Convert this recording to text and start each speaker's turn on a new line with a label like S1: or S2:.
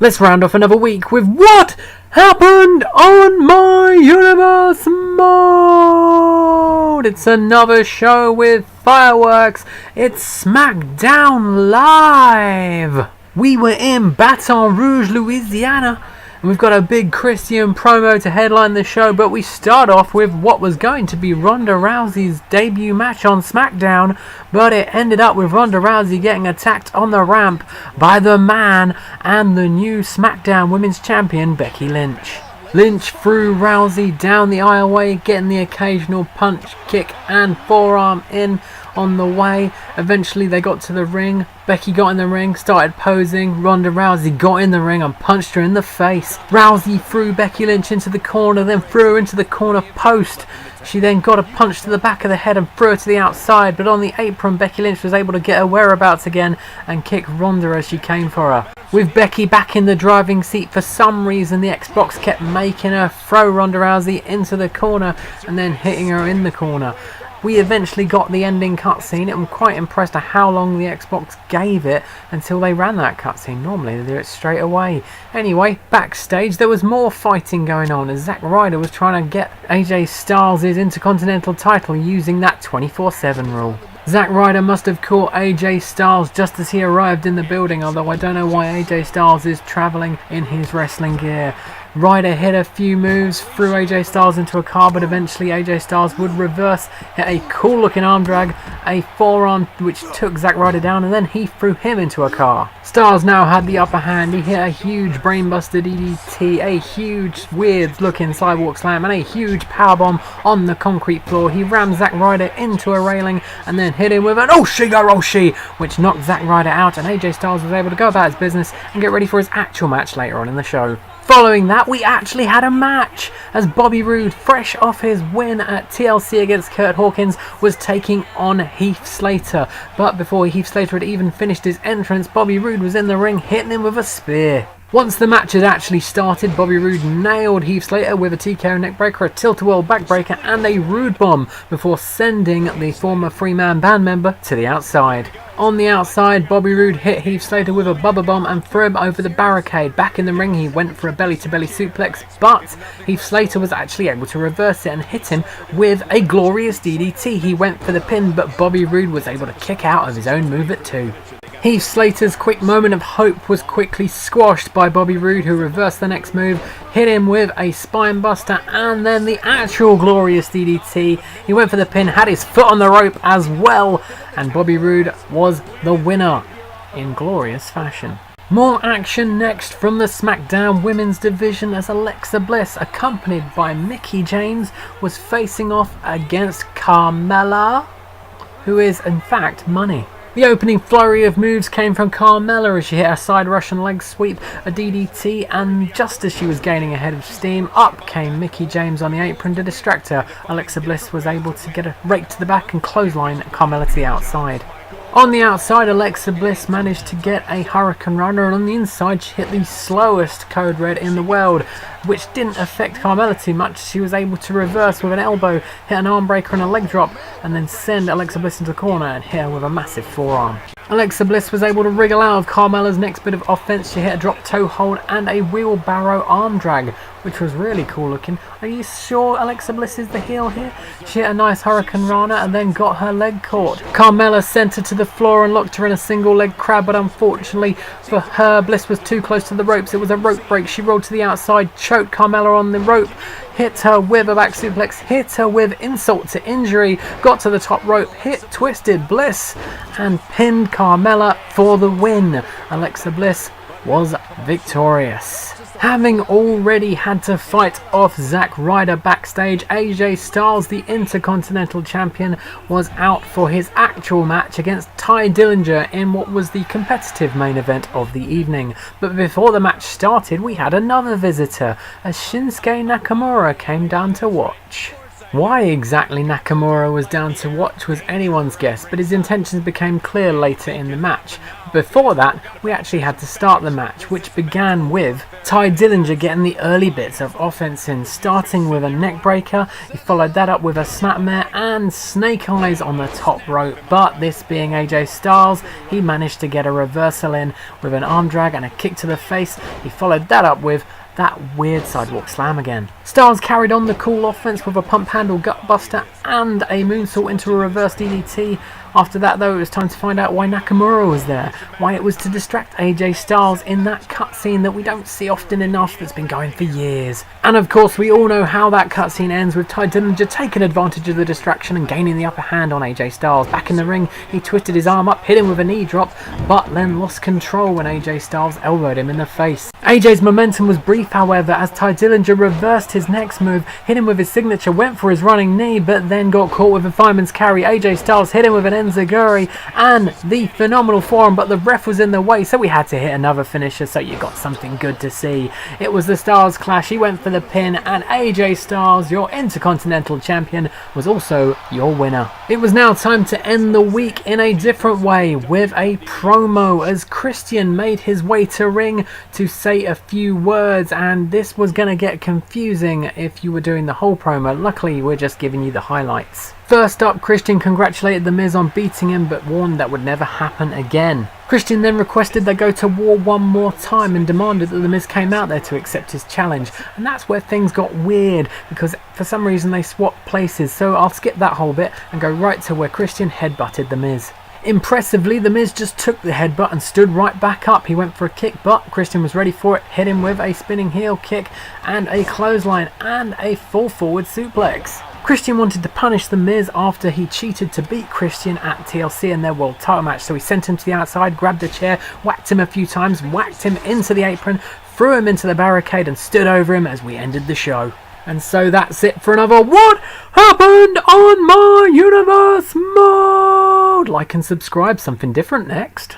S1: Let's round off another week with what happened on my universe mode. It's another show with fireworks. It's Smackdown Live. We were in Baton Rouge, Louisiana, and we've got a big Christian promo to headline the show, but we start off with what was going to be Ronda Rousey's debut match on Smackdown, but it ended up with Ronda Rousey getting attacked on the ramp by the man and the new Smackdown Women's Champion, Becky Lynch. Lynch threw Rousey down the aisleway, getting the occasional punch, kick and forearm in on the way. Eventually they got to the ring. Becky got in the ring, started posing. Ronda Rousey got in the ring and punched her in the face. Rousey threw Becky Lynch into the corner, then threw her into the corner post. She then got a punch to the back of the head and threw her to the outside, but on the apron Becky Lynch was able to get her whereabouts again and kick Ronda as she came for her. With Becky back in the driving seat, for some reason the Xbox kept making her throw Ronda Rousey into the corner and then hitting her in the corner. We eventually got the ending cutscene. I'm quite impressed at how long the Xbox gave it until they ran that cutscene. Normally they do it straight away. Anyway, backstage there was more fighting going on as Zack Ryder was trying to get AJ Styles' Intercontinental title using that 24/7 rule. Zack Ryder must have caught AJ Styles just as he arrived in the building, although I don't know why AJ Styles is travelling in his wrestling gear. Ryder hit a few moves, threw AJ Styles into a car, but eventually AJ Styles would reverse, hit a cool looking arm drag, a forearm which took Zack Ryder down, and then he threw him into a car. Styles now had the upper hand. He hit a huge brainbuster DDT, a huge weird looking sidewalk slam, and a huge powerbomb on the concrete floor. He rammed Zack Ryder into a railing and then hit him with an Oshi, which knocked Zack Ryder out, and AJ Styles was able to go about his business and get ready for his actual match later on in the show. Following that, we actually had a match as Bobby Roode, fresh off his win at TLC against Kurt Hawkins, was taking on Heath Slater. But before Heath Slater had even finished his entrance, Bobby Roode was in the ring hitting him with a spear. Once the match had actually started, Bobby Roode nailed Heath Slater with a TKO neckbreaker, a tilt-a-whirl backbreaker and a Roode bomb before sending the former three-man band member to the outside. On the outside, Bobby Roode hit Heath Slater with a Bubba Bomb and threw him over the barricade. Back in the ring, he went for a belly-to-belly suplex, but Heath Slater was actually able to reverse it and hit him with a glorious DDT. He went for the pin, but Bobby Roode was able to kick out of his own move at 2. Heath Slater's quick moment of hope was quickly squashed by Bobby Roode, who reversed the next move, hit him with a spine buster and then the actual glorious DDT. He went for the pin, had his foot on the rope as well, and Bobby Roode was the winner in glorious fashion. More action next from the SmackDown Women's Division as Alexa Bliss, accompanied by Mickie James, was facing off against Carmella, who is in fact money. The opening flurry of moves came from Carmella as she hit a side Russian leg sweep, a DDT, and just as she was gaining a head of steam, up came Mickie James on the apron to distract her. Alexa Bliss was able to get a rake to the back and clothesline Carmella to the outside. On the outside, Alexa Bliss managed to get a Hurricane Runner, and on the inside she hit the slowest Code Red in the world, which didn't affect Carmella too much. She was able to reverse with an elbow, hit an arm breaker and a leg drop, and then send Alexa Bliss into the corner and hit her with a massive forearm. Alexa Bliss was able to wriggle out of Carmella's next bit of offense. She hit a drop toe hold and a wheelbarrow arm drag, which was really cool looking. Are you sure Alexa Bliss is the heel here? She hit a nice Hurricane Rana and then got her leg caught. Carmella sent her to the floor and locked her in a single leg crab, but unfortunately for her, Bliss was too close to the ropes. It was a rope break. She rolled to the outside, choked Carmella on the rope, hit her with a back suplex, hit her with insult to injury, got to the top rope, hit Twisted Bliss, and pinned Carmella for the win. Alexa Bliss was victorious. Having already had to fight off Zack Ryder backstage, AJ Styles, the Intercontinental Champion, was out for his actual match against Ty Dillinger in what was the competitive main event of the evening. But before the match started, we had another visitor, as Shinsuke Nakamura came down to watch. Why exactly Nakamura was down to watch was anyone's guess, but his intentions became clear later in the match. Before that, we actually had to start the match, which began with Ty Dillinger getting the early bits of offense in, starting with a neck breaker. He followed that up with a snapmare and snake eyes on the top rope, but this being AJ Styles, he managed to get a reversal in with an arm drag and a kick to the face. He followed that up with that weird sidewalk slam again. Styles carried on the cool offense with a pump handle gutbuster and a moonsault into a reverse DDT. After that though, it was time to find out why Nakamura was there, why it was to distract AJ Styles in that cutscene that we don't see often enough that's been going for years. And of course we all know how that cutscene ends, with Ty Dillinger taking advantage of the distraction and gaining the upper hand on AJ Styles. Back in the ring, he twisted his arm up, hit him with a knee drop, but then lost control when AJ Styles elbowed him in the face. AJ's momentum was brief however, as Ty Dillinger reversed his next move, hit him with his signature, went for his running knee, but then got caught with a fireman's carry. AJ Styles hit him with an enziguri and the phenomenal forearm, but the ref was in the way, so we had to hit another finisher, so you got something good to see. It was the Styles Clash. He went for the pin, and AJ Styles, your Intercontinental Champion, was also your winner. It was now time to end the week in a different way, with a promo as Christian made his way to ring to say a few words, and this was going to get confusing if you were doing the whole promo. Luckily, we're just giving you the highlights. First up, Christian congratulated The Miz on beating him, but warned that would never happen again. Christian then requested they go to war one more time and demanded that The Miz came out there to accept his challenge. And that's where things got weird, because for some reason they swapped places, so I'll skip that whole bit and go right to where Christian headbutted The Miz. Impressively, The Miz just took the headbutt and stood right back up. He went for a kick, but Christian was ready for it, hit him with a spinning heel kick and a clothesline and a full forward suplex. Christian wanted to punish The Miz after he cheated to beat Christian at TLC in their world title match, so he sent him to the outside, grabbed a chair, whacked him a few times, whacked him into the apron, threw him into the barricade and stood over him as we ended the show. And so that's it for another What Happened on My Universe mode. Like and subscribe, something different next.